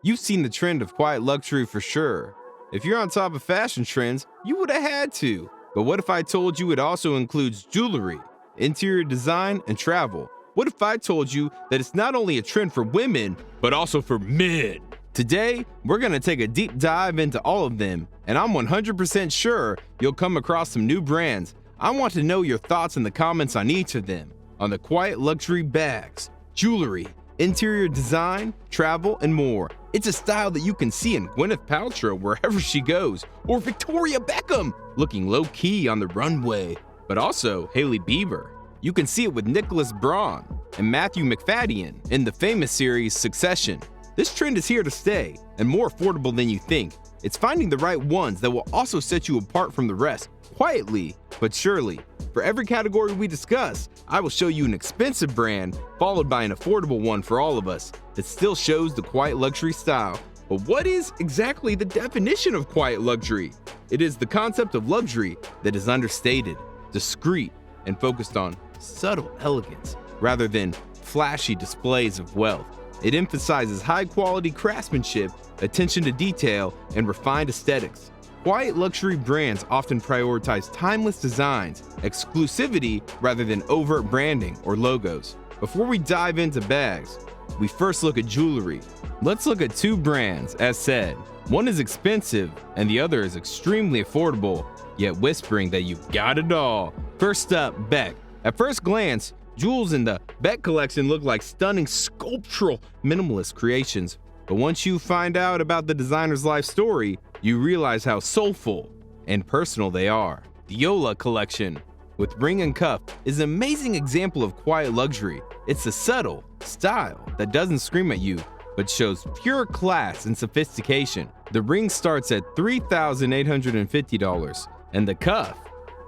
You've seen the trend of quiet luxury for sure. If you're on top of fashion trends, you would have had to. But what if I told you it also includes jewelry, interior design, and travel? What if I told you that it's not only a trend for women, but also for men? Today, we're going to take a deep dive into all of them, and I'm 100% sure you'll come across some new brands. I want to know your thoughts in the comments on each of them, on the quiet luxury bags, jewelry, interior design, travel, and more. It's a style that you can see in Gwyneth Paltrow wherever she goes, or Victoria Beckham looking low-key on the runway, but also Hailey Bieber. You can see it with Nicholas Braun and Matthew McFadden in the famous series Succession. This trend is here to stay and more affordable than you think. It's finding the right ones that will also set you apart from the rest, quietly but surely. For every category we discuss, I will show you an expensive brand followed by an affordable one for all of us that still shows the quiet luxury style. But what is exactly the definition of quiet luxury? It is the concept of luxury that is understated, discreet, and focused on subtle elegance rather than flashy displays of wealth. It emphasizes high-quality craftsmanship, attention to detail, and refined aesthetics. Quiet luxury brands often prioritize timeless designs, exclusivity rather than overt branding or logos. Before we dive into bags, we first look at jewelry. Let's look at two brands, as said. One is expensive and the other is extremely affordable, yet whispering that you've got it all. First up, Beck. At first glance, jewels in the Beck collection look like stunning sculptural minimalist creations. But once you find out about the designer's life story, you realize how soulful and personal they are. The Yola collection, with ring and cuff, is an amazing example of quiet luxury. It's a subtle style that doesn't scream at you, but shows pure class and sophistication. The ring starts at $3,850, and the cuff,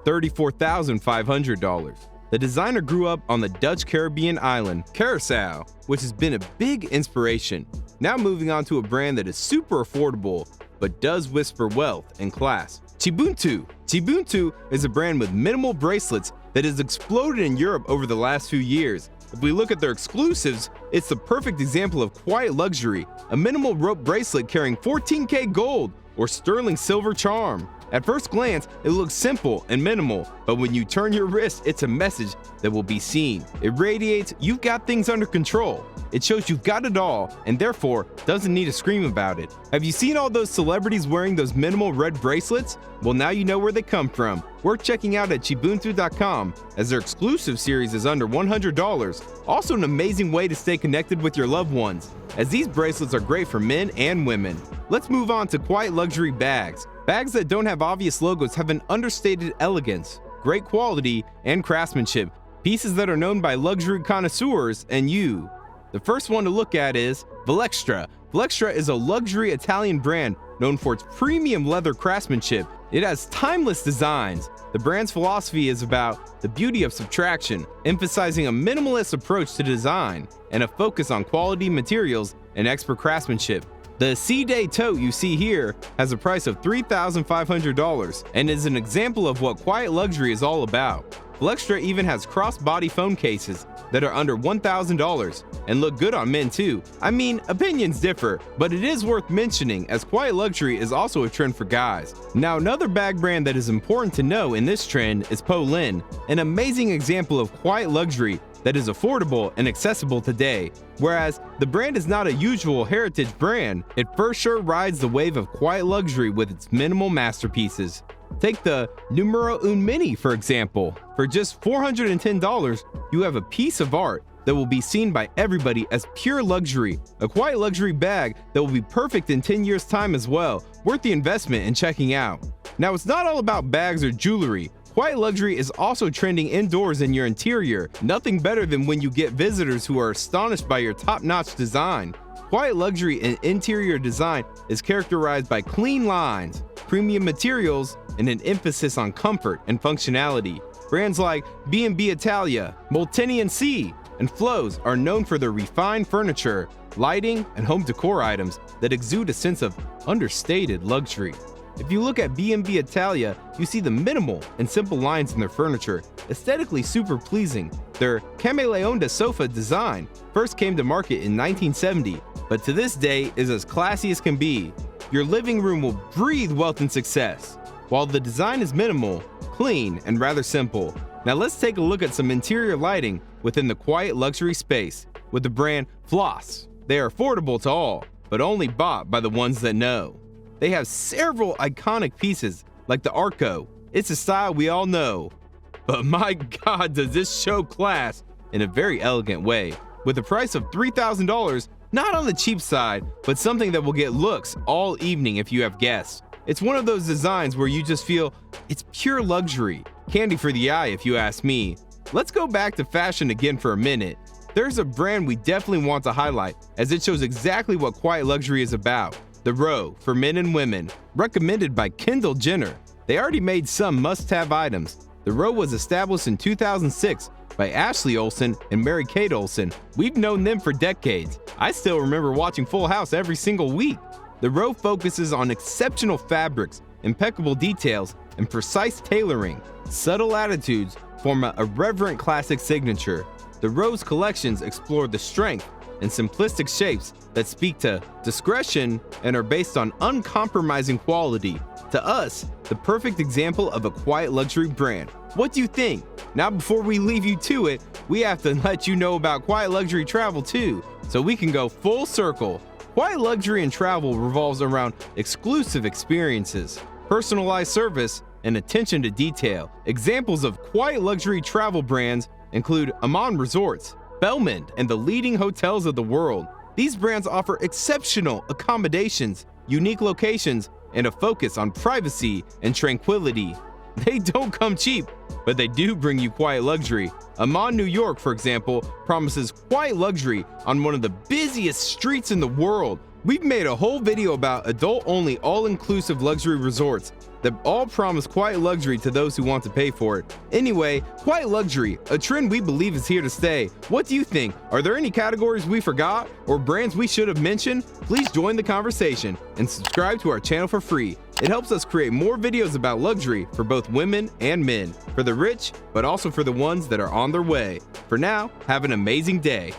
$34,500. The designer grew up on the Dutch Caribbean island, Curaçao, which has been a big inspiration. Now moving on to a brand that is super affordable, but does whisper wealth and class. Chibuntu. Chibuntu is a brand with minimal bracelets that has exploded in Europe over the last few years. If we look at their exclusives, it's the perfect example of quiet luxury, a minimal rope bracelet carrying 14K gold or sterling silver charm. At first glance, it looks simple and minimal, but when you turn your wrist, it's a message that will be seen. It radiates, you've got things under control. It shows you've got it all, and therefore doesn't need to scream about it. Have you seen all those celebrities wearing those minimal red bracelets? Well, now you know where they come from. Worth checking out at Chibuntu.com, as their exclusive series is under $100. Also an amazing way to stay connected with your loved ones, as these bracelets are great for men and women. Let's move on to quiet luxury bags. Bags that don't have obvious logos have an understated elegance, great quality, and craftsmanship. Pieces that are known by luxury connoisseurs and you. The first one to look at is Valextra. Valextra is a luxury Italian brand known for its premium leather craftsmanship. It has timeless designs. The brand's philosophy is about the beauty of subtraction, emphasizing a minimalist approach to design and a focus on quality materials and expert craftsmanship. The C-Day tote you see here has a price of $3,500 and is an example of what quiet luxury is all about. Valextra even has cross-body phone cases that are under $1,000 and look good on men too. I mean, opinions differ, but it is worth mentioning as quiet luxury is also a trend for guys. Now, another bag brand that is important to know in this trend is Polène, an amazing example of quiet luxury that is affordable and accessible today. Whereas the brand is not a usual heritage brand, it for sure rides the wave of quiet luxury with its minimal masterpieces. Take the Numero Un Mini, for example. For just $410, you have a piece of art that will be seen by everybody as pure luxury, a quiet luxury bag that will be perfect in 10 years' time as well, worth the investment in checking out. Now, it's not all about bags or jewelry. Quiet luxury is also trending indoors in your interior. Nothing better than when you get visitors who are astonished by your top-notch design. Quiet luxury in interior design is characterized by clean lines, premium materials, and an emphasis on comfort and functionality. Brands like B&B Italia, Molteni & C, and Flows are known for their refined furniture, lighting, and home decor items that exude a sense of understated luxury. If you look at B&B Italia, you see the minimal and simple lines in their furniture, aesthetically super pleasing. Their Camaleonda sofa design first came to market in 1970, but to this day is as classy as can be. Your living room will breathe wealth and success, while the design is minimal, clean, and rather simple. Now let's take a look at some interior lighting within the quiet luxury space with the brand Floss. They are affordable to all, but only bought by the ones that know. They have several iconic pieces like the Arco. It's a style we all know. But my God, does this show class in a very elegant way. With a price of $3,000, not on the cheap side, but something that will get looks all evening if you have guests. It's one of those designs where you just feel it's pure luxury. Candy for the eye if you ask me. Let's go back to fashion again for a minute. There's a brand we definitely want to highlight as it shows exactly what quiet luxury is about. The Row for men and women, recommended by Kendall Jenner. They already made some must-have items. The Row was established in 2006 by Ashley Olsen and Mary-Kate Olsen. We've known them for decades. I still remember watching Full House every single week. The Row focuses on exceptional fabrics, impeccable details, and precise tailoring. Subtle attitudes form a irreverent classic signature. The Row's collections explore the strength and simplistic shapes that speak to discretion and are based on uncompromising quality. To us, the perfect example of a quiet luxury brand. What do you think? Now before we leave you to it, we have to let you know about quiet luxury travel too, so we can go full circle. Quiet luxury and travel revolves around exclusive experiences, personalized service, and attention to detail. Examples of quiet luxury travel brands include Aman Resorts, Belmond, and the leading hotels of the world. These brands offer exceptional accommodations, unique locations, and a focus on privacy and tranquility. They don't come cheap, but they do bring you quiet luxury. Aman New York, for example, promises quiet luxury on one of the busiest streets in the world. We've made a whole video about adult-only all-inclusive luxury resorts that all promise quiet luxury to those who want to pay for it. Anyway, quiet luxury, a trend we believe is here to stay. What do you think? Are there any categories we forgot or brands we should have mentioned? Please join the conversation and subscribe to our channel for free. It helps us create more videos about luxury for both women and men, for the rich, but also for the ones that are on their way. For now, have an amazing day.